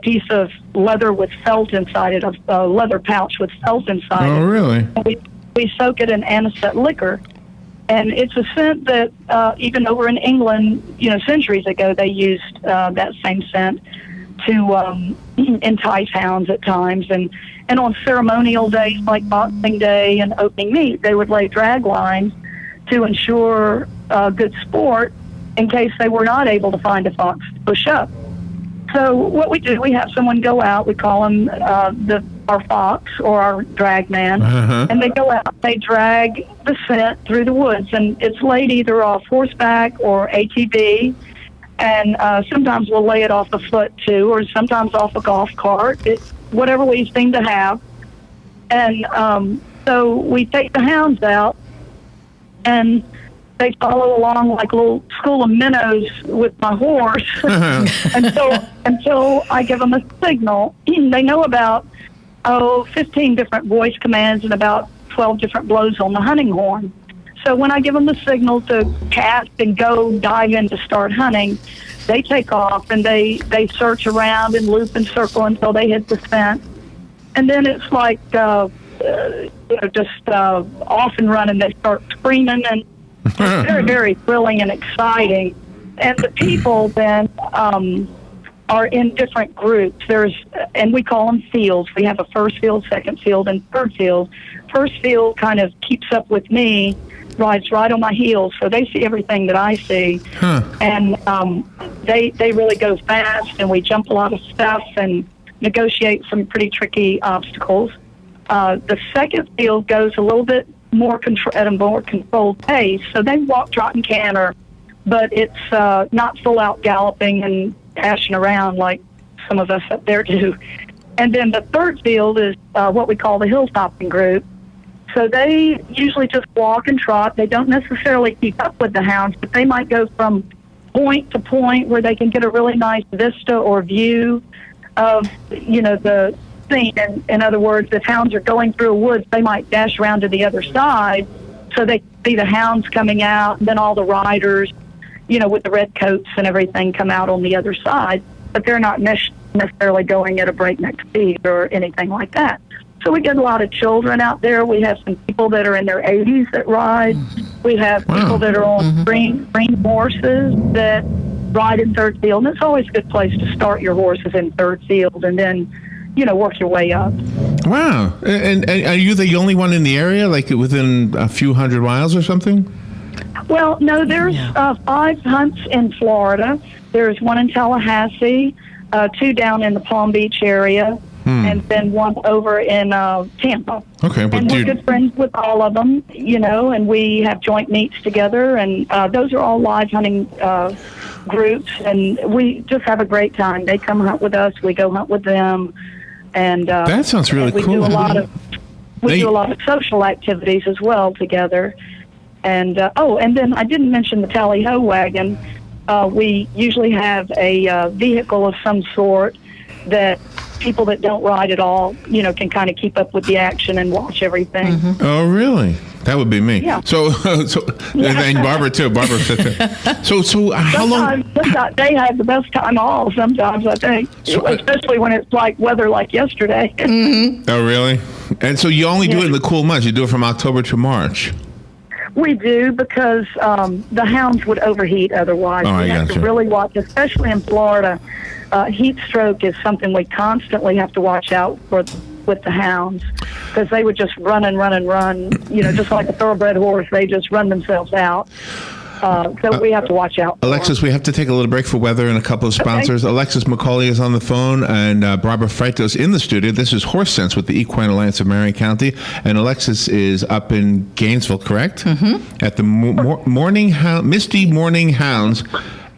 piece of leather with felt inside it, a leather pouch with felt inside it. Oh, really? We soak it in anisette liquor. And it's a scent that, even over in England, centuries ago, they used that same scent to entice hounds at times. And on ceremonial days like Boxing Day and opening meet, they would lay drag lines to ensure good sport in case they were not able to find a fox to push up. So what we do, we have someone go out. We call them our fox or our drag man, and they go out. They drag the scent through the woods, and it's laid either off horseback or ATV, and sometimes we'll lay it off a foot too, or sometimes off a golf cart. Whatever we seem to have, and so we take the hounds out, and they follow along like a little school of minnows with my horse until I give them a signal. They know about 15 different voice commands and about 12 different blows on the hunting horn. So when I give them the signal to cast and go dive in to start hunting, they take off and they search around and loop and circle until they hit the scent. And then it's like just off and running. They start screaming, and it's very, very thrilling and exciting. And the people then are in different groups. And we call them fields. We have a first field, second field, and third field. First field kind of keeps up with me, rides right on my heels, so they see everything that I see. And they really go fast, and we jump a lot of stuff and negotiate some pretty tricky obstacles. The second field goes a little bit more at a more controlled pace, so they walk, trot, and canter, but it's not full out galloping and dashing around like some of us up there do. And then the third field is what we call the hilltopping group. So they usually just walk and trot. They don't necessarily keep up with the hounds, but they might go from point to point where they can get a really nice vista or view of, the scene. In other words, if hounds are going through a woods, they might dash around to the other side so they see the hounds coming out, and then all the riders, with the red coats and everything come out on the other side, but they're not necessarily going at a breakneck speed or anything like that. So we get a lot of children out there. We have some people that are in their 80s that ride. We have people that are on green horses that ride in third field. And it's always a good place to start your horses in third field and then, work your way up. Wow. And are you the only one in the area, like within a few hundred miles or something? Well, no, there's 5 hunts in Florida. There's one in Tallahassee, 2 down in the Palm Beach area, and then one over in Tampa. Okay, but and we're good friends with all of them, and we have joint meets together, and those are all live hunting groups, and we just have a great time. They come hunt with us, we go hunt with them, and that sounds really cool. Do a lot of do a lot of social activities as well together. And and then I didn't mention the tally-ho wagon. We usually have a vehicle of some sort that people that don't ride at all, can kind of keep up with the action and watch everything. Oh, really? That would be me. Yeah. So and Barbara too. Barbara said that. So how long? Sometimes they have the best time all. Sometimes I think, especially when it's like weather like yesterday. Oh, really? And so you only do it in the cool months. You do it from October to March. We do because the hounds would overheat otherwise. Oh, we have to really watch, especially in Florida. Heat stroke is something we constantly have to watch out for with the hounds because they would just run and run and run. Just like a thoroughbred horse, they just run themselves out. So we have to watch out. Alexis, we have to take a little break for weather and a couple of sponsors. Okay. Alexis McCauley is on the phone, and Barbara Freitos in the studio. This is Horse Sense with the Equine Alliance of Marion County, and Alexis is up in Gainesville, correct? At the Misty Morning Hounds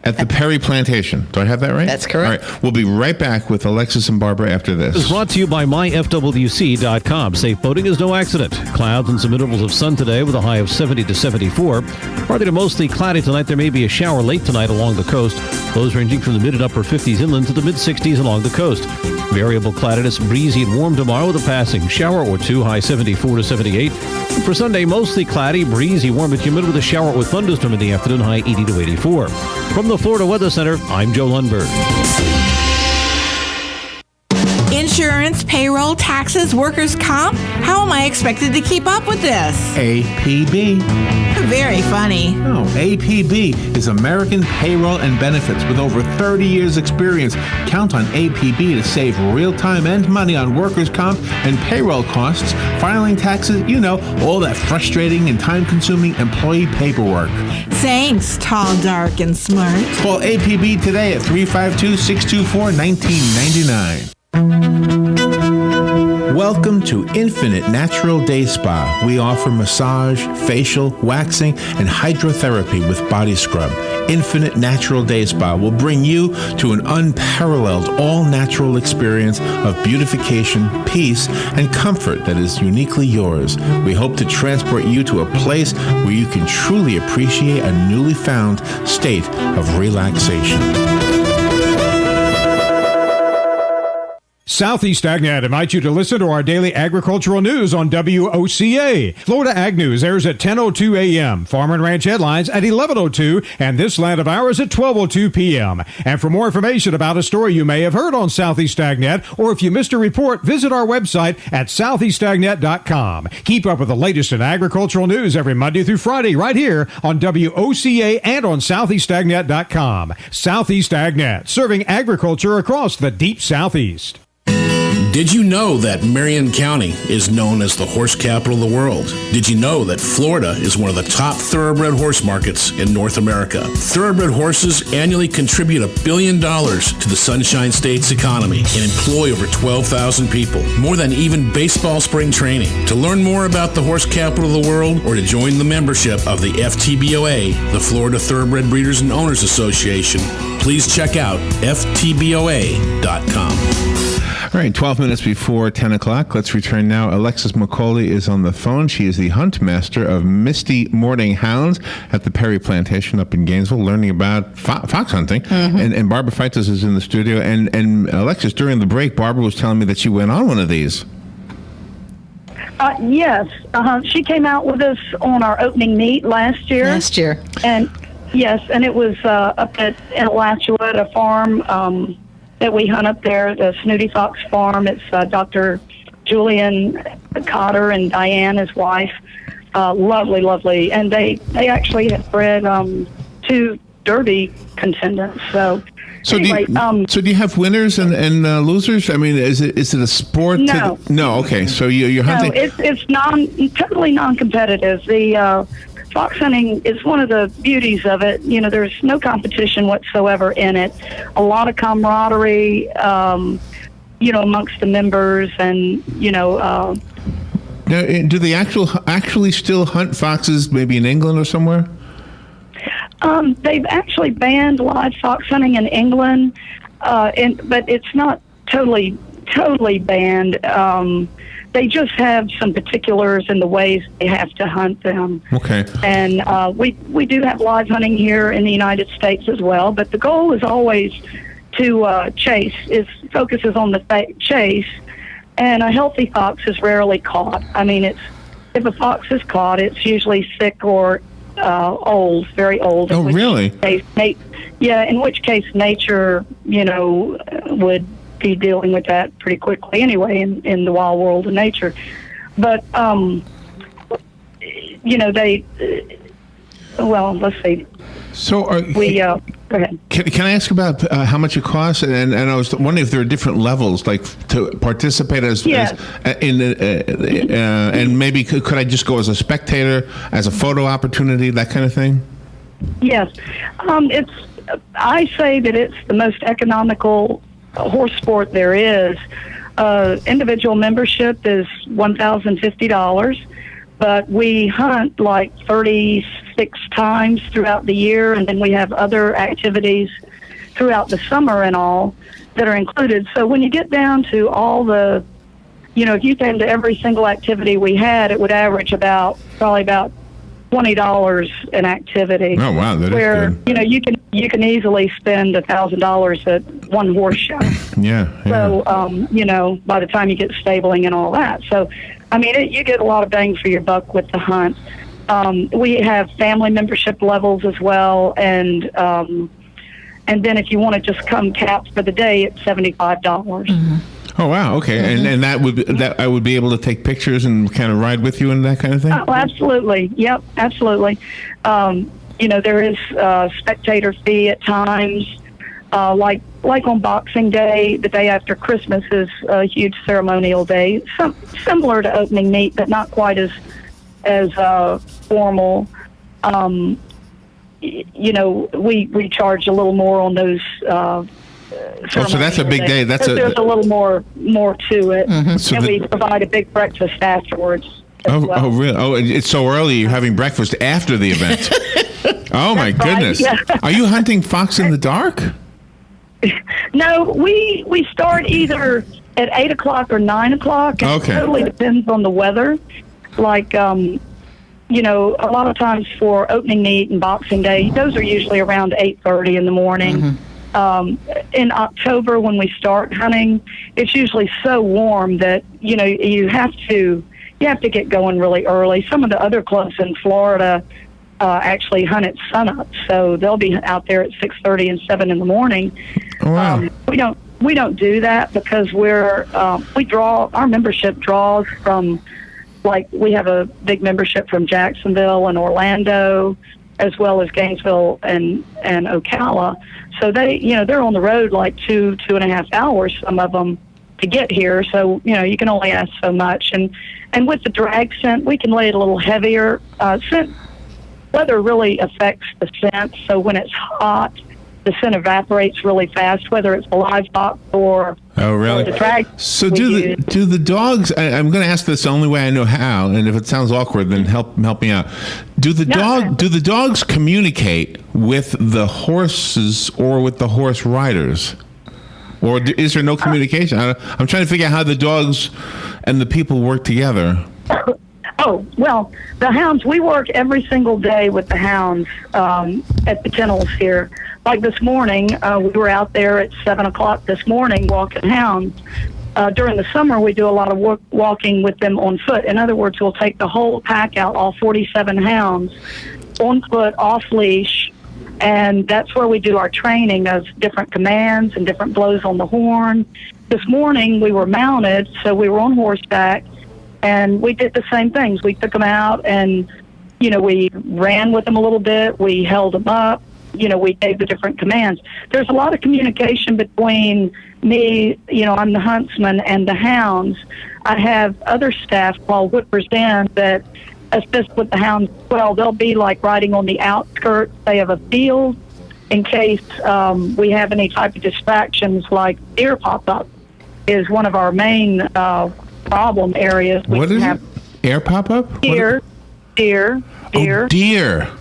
at the Perry Plantation. Do I have that right? That's correct. All right. We'll be right back with Alexis and Barbara after this. This is brought to you by myfwc.com. Safe boating is no accident. Clouds and some intervals of sun today with a high of 70 to 74. Partly to mostly cloudy tonight. There may be a shower late tonight along the coast. Lows ranging from the mid and upper 50s inland to the mid 60s along the coast. Variable cloudiness, breezy and warm tomorrow with a passing shower or two, high 74 to 78. For Sunday, mostly cloudy, breezy, warm and humid with a shower or thunderstorm in the afternoon, high 80 to 84. From the Florida Weather Center, I'm Joe Lundberg. Insurance, payroll, taxes, workers' comp? How am I expected to keep up with this? APB. Very funny. No, APB is American Payroll and Benefits with over 30 years experience. Count on APB to save real time and money on workers' comp and payroll costs, filing taxes, all that frustrating and time-consuming employee paperwork. Thanks, tall, dark, and smart. Call APB today at 352-624-1999. Welcome to Infinite Natural Day Spa. We offer massage, facial, waxing, and hydrotherapy with body scrub. Infinite Natural Day Spa will bring you to an unparalleled, all-natural experience of beautification, peace, and comfort that is uniquely yours. We hope to transport you to a place where you can truly appreciate a newly found state of relaxation. Southeast AgNet invites you to listen to our daily agricultural news on WOCA. Florida Ag News airs at 10:02 a.m., Farm and Ranch headlines at 11:02, and This Land of Ours at 12:02 p.m. And for more information about a story you may have heard on Southeast AgNet, or if you missed a report, visit our website at southeastagnet.com. Keep up with the latest in agricultural news every Monday through Friday right here on WOCA and on southeastagnet.com. Southeast AgNet, serving agriculture across the deep Southeast. Did you know that Marion County is known as the horse capital of the world? Did you know that Florida is one of the top thoroughbred horse markets in North America? Thoroughbred horses annually contribute $1 billion to the Sunshine State's economy and employ over 12,000 people, more than even baseball spring training. To learn more about the horse capital of the world or to join the membership of the FTBOA, the Florida Thoroughbred Breeders and Owners Association, please check out ftboa.com. All right, 12 minutes before 10 o'clock. Let's return now. Alexis McCauley is on the phone. She is the hunt master of Misty Morning Hounds at the Perry Plantation up in Gainesville, learning about fox hunting. And Barbara Freitas is in the studio. And Alexis, during the break, Barbara was telling me that she went on one of these. Yes. She came out with us on our opening meet last year. And yes, and it was up in Alachua at a farm that we hunt up there, the Snooty Fox Farm. It's Dr. Julian Cotter and Diane, his wife. Lovely. And they actually have bred 2 Derby contendants. So anyway, do you have winners and losers? I mean, is it a sport? No. No. Okay. So you're hunting. No, it's totally non-competitive. The fox hunting is one of the beauties of it. You know, there's no competition whatsoever in it. A lot of camaraderie, amongst the members, and now, do they actually still hunt foxes? Maybe in England or somewhere? They've actually banned live fox hunting in England, but it's not totally banned. They just have some particulars in the ways they have to hunt them. Okay. And we do have live hunting here in the United States as well, but the goal is always to chase. It focuses on the chase, and a healthy fox is rarely caught. I mean, if a fox is caught, it's usually sick or old, very old. Oh, really? In which case nature, would be dealing with that pretty quickly anyway in the wild world of nature. But, let's see. So go ahead. Can I ask about how much it costs? And I was wondering if there are different levels, like to participate and maybe could I just go as a spectator, as a photo opportunity, that kind of thing? Yes. I say that it's the most economical horse sport there is. Individual membership is $1,050. But we hunt like 36 times throughout the year, and then we have other activities throughout the summer and all that are included. So when you get down to all the, if you came to every single activity we had, it would average probably about $20 an activity. Oh wow, that is good. You can easily spend $1,000 at one horse show. Yeah. So by the time you get stabling and all that, so. I mean, you get a lot of bang for your buck with the hunt. We have family membership levels as well, and then if you want to just come capped for the day, it's $75. Oh wow, okay, and that I would be able to take pictures and kind of ride with you and that kind of thing. Oh, absolutely, yep, absolutely. There is a spectator fee at times. Like on Boxing Day, the day after Christmas is a huge ceremonial day, similar to opening meet, but not quite as formal. We charge a little more on those. So that's a big day. There's a little more to it, So and we provide a big breakfast afterwards. Oh, really? Oh, it's so early. You're having breakfast after the event. Oh my goodness! Yeah. Are you hunting fox in the dark? No, we start either at 8 o'clock or 9 o'clock. Okay. It totally depends on the weather. Like, a lot of times for opening meet and Boxing Day, those are usually around 8:30 in the morning. In October, when we start hunting, it's usually so warm that you have to get going really early. Some of the other clubs in Florida actually hunt at sunup, so they'll be out there at 6:30 and 7 in the morning. Oh, wow. We don't do that because our membership draws from, like, we have a big membership from Jacksonville and Orlando, as well as Gainesville and Ocala. So they're on the road like 2.5 hours, some of them, to get here. So you can only ask so much, and with the drag scent, we can lay it a little heavier. Scent weather really affects the scent. So when it's hot, the scent evaporates really fast, whether it's the live fox or the drag. So do the dogs? I'm going to ask this the only way I know how, and if it sounds awkward, then help me out. Do the dogs communicate with the horses or with the horse riders? Or is there no communication? I'm trying to figure out how the dogs and the people work together. Oh, well, the hounds, we work every single day with the hounds at the kennels here. Like this morning, we were out there at 7 o'clock this morning walking hounds. During the summer, we do a lot of walking with them on foot. In other words, we'll take the whole pack out, all 47 hounds, on foot, off leash, and that's where we do our training of different commands and different blows on the horn. This morning, we were mounted, so we were on horseback, and we did the same things. We took them out, and, we ran with them a little bit. We held them up. We gave the different commands. There's a lot of communication between me, I'm the huntsman, and the hounds. I have other staff called whippers in that assist with the hounds as well. They'll be like riding on the outskirts, say, of a field in case we have any type of distractions like deer pop up is one of our main problem areas. What is it? Air pop up? Deer. Oh, deer.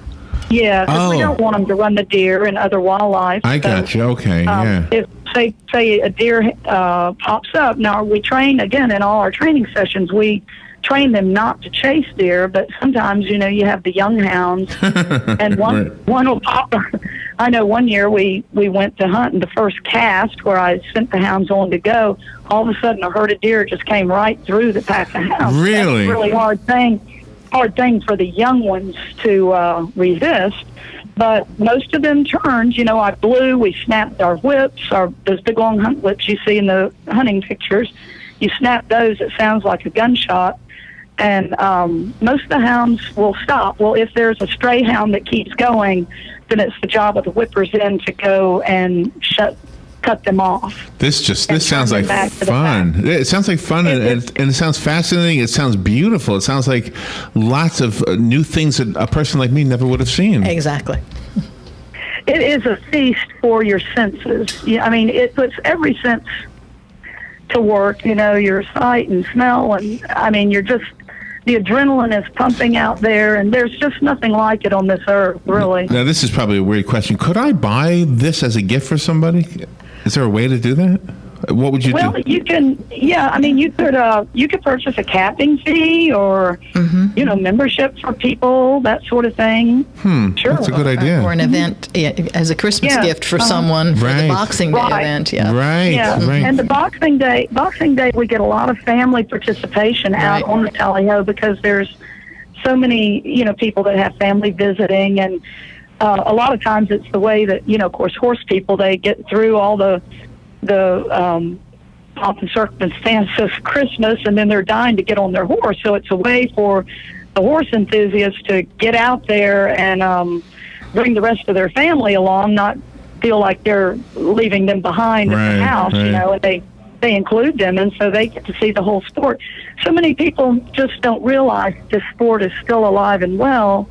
Yeah, because we don't want them to run the deer and other wildlife. I got you. Okay, yeah. If, say a deer pops up, now we train, again, in all our training sessions, we train them not to chase deer, but sometimes, you have the young hounds, and one will pop. I know one year we went to hunt, and the first cast where I sent the hounds on to go, all of a sudden a herd of deer just came right through the pack of hounds. Really? That's a really hard thing for the young ones to resist. But most of them turned. I blew. We snapped our whips, those big long hunt whips you see in the hunting pictures. You snap those, it sounds like a gunshot. And most of the hounds will stop. Well, if there's a stray hound that keeps going, then it's the job of the whippers in to go and cut them off. This sounds like fun. It sounds like fun, and it sounds fascinating. It sounds beautiful. It sounds like lots of new things that a person like me never would have seen. Exactly. It is a feast for your senses. It puts every sense to work, your sight and smell, and you're just, the adrenaline is pumping out there, and there's just nothing like it on this earth, really. Now, this is probably a weird question. Could I buy this as a gift for somebody? Is there a way to do that? What would you do? Well, you can, you could purchase a capping fee or, membership for people, that sort of thing. Sure. That's a good idea. Or an event as a Christmas gift for someone for the Boxing Day event. Yeah. Right. Yeah. Right. And the Boxing Day, we get a lot of family participation out on the tally-ho because there's so many, people that have family visiting, and a lot of times it's the way that, of course, horse people, they get through all the pomp and circumstances of Christmas, and then they're dying to get on their horse. So it's a way for the horse enthusiasts to get out there and bring the rest of their family along, not feel like they're leaving them behind at the house, and they include them, and so they get to see the whole sport. So many people just don't realize this sport is still alive and well,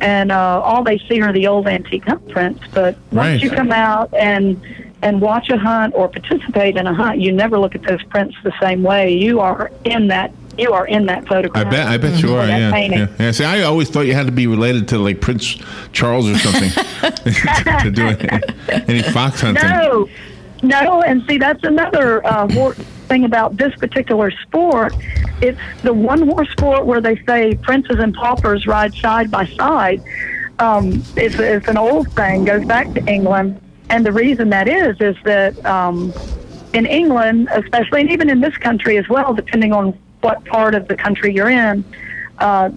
and all they see are the old antique hunt prints. But once you come out and watch a hunt or participate in a hunt, you never look at those prints the same way. You are in that photograph. I bet you are. Yeah. See, I always thought you had to be related to like Prince Charles or something to do any fox hunting. No, and see, that's another thing about this particular sport. It's the one-horse sport where they say princes and paupers ride side by side. It's an old thing, goes back to England, and the reason that is that in England, especially, and even in this country as well, depending on what part of the country you're in, to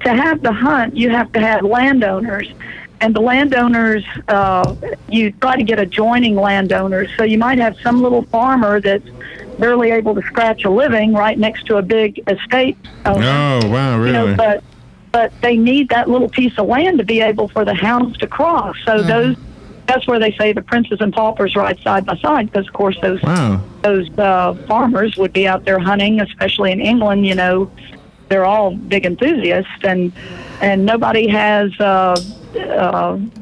have the hunt, you have to have landowners. And the landowners, you try to get adjoining landowners. So you might have some little farmer that's barely able to scratch a living right next to a big estate owner. Oh, wow, really? But they need that little piece of land to be able for the hounds to cross. So that's where they say the princes and paupers ride side by side, because, of course, those farmers would be out there hunting, especially in England. They're all big enthusiasts, and nobody has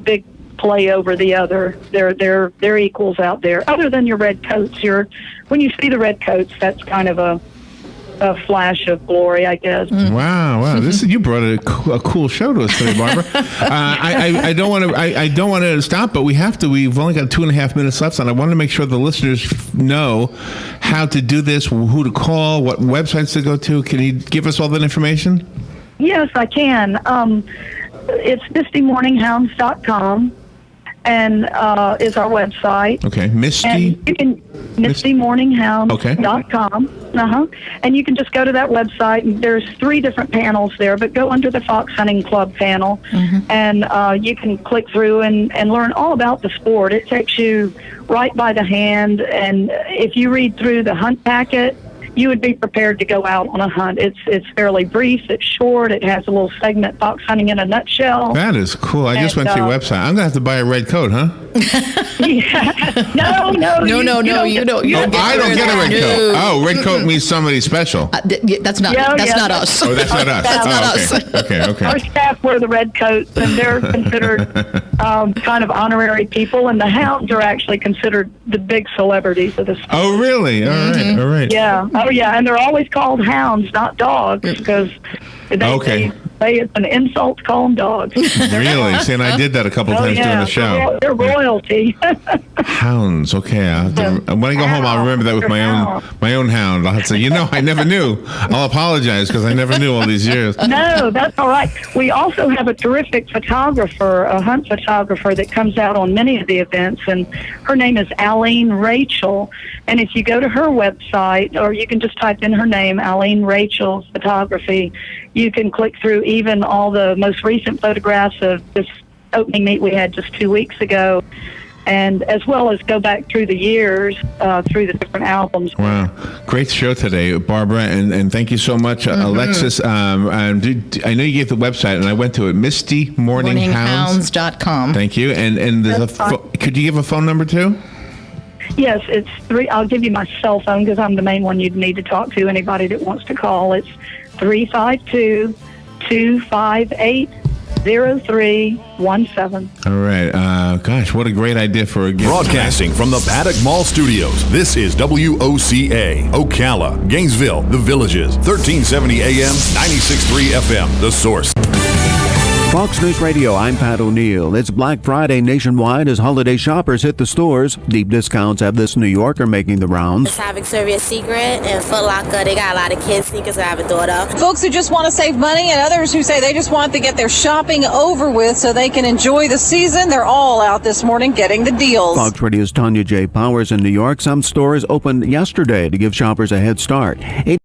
big play over the other. They're equals out there. Other than your red coats, when you see the red coats, that's kind of flash of glory, I guess. Wow! You brought a cool show to us today, Barbara. I don't want to stop, but we have to. We've only got 2.5 minutes left, and I want to make sure the listeners know how to do this, who to call, what websites to go to. Can you give us all that information? Yes, I can. It's MistyMorningHounds.com. And is our website. Okay, Misty. And you can MistyMorningHounds.com. And you can just go to that website. And there's 3 different panels there, but go under the Fox Hunting Club panel, and you can click through and learn all about the sport. It takes you right by the hand, and if you read through the hunt packet, you would be prepared to go out on a hunt. It's fairly brief. It's short. It has a little segment, Fox Hunting in a Nutshell. That is cool. I just went to your website. I'm going to have to buy a red coat, huh? No, you don't. I don't get a red coat. Oh, red coat means somebody special. That's not us. Oh, that's not us. That's not us. Okay. Our staff wear the red coats, and they're considered kind of honorary people, and the hounds are actually considered the big celebrities of the sport. Oh, really? All right. Yeah. Oh, yeah. And they're always called hounds, not dogs, because they say it's an insult to call them dogs. Really? See, and I did that a couple times during the show. They're royalty. Hounds. Okay. When I go home, I'll remember that with my own hound. I'll say, I never knew. I'll apologize because I never knew all these years. No, that's all right. We also have a terrific photographer, a hunt photographer that comes out on many of the events, and her name is Aline Rachel. And if you go to her website, or you can just type in her name, Aline Rachel Photography, you can click through even all the most recent photographs of this opening meet we had just 2 weeks ago, and as well as go back through the years, through the different albums. Wow. Great show today, Barbara, and thank you so much. Alexis, I know you gave the website, and I went to it, MistyMorningHounds.com. Thank you. And there's could you give a phone number too? Yes, it's 3. I'll give you my cell phone because I'm the main one you'd need to talk to, anybody that wants to call. It's 352-258-0317. All right. Gosh, what a great idea for a gift. Broadcasting from the Paddock Mall Studios, this is WOCA, Ocala, Gainesville, The Villages, 1370 AM, 96.3 FM, The Source. Fox News Radio, I'm Pat O'Neill. It's Black Friday nationwide as holiday shoppers hit the stores. Deep discounts have this New Yorker making the rounds. It's have Victoria's Secret and Foot Locker. They got a lot of kids sneakers. I have a daughter. Folks who just want to save money and others who say they just want to get their shopping over with so they can enjoy the season. They're all out this morning getting the deals. Fox Radio's Tanya J. Powers in New York. Some stores opened yesterday to give shoppers a head start.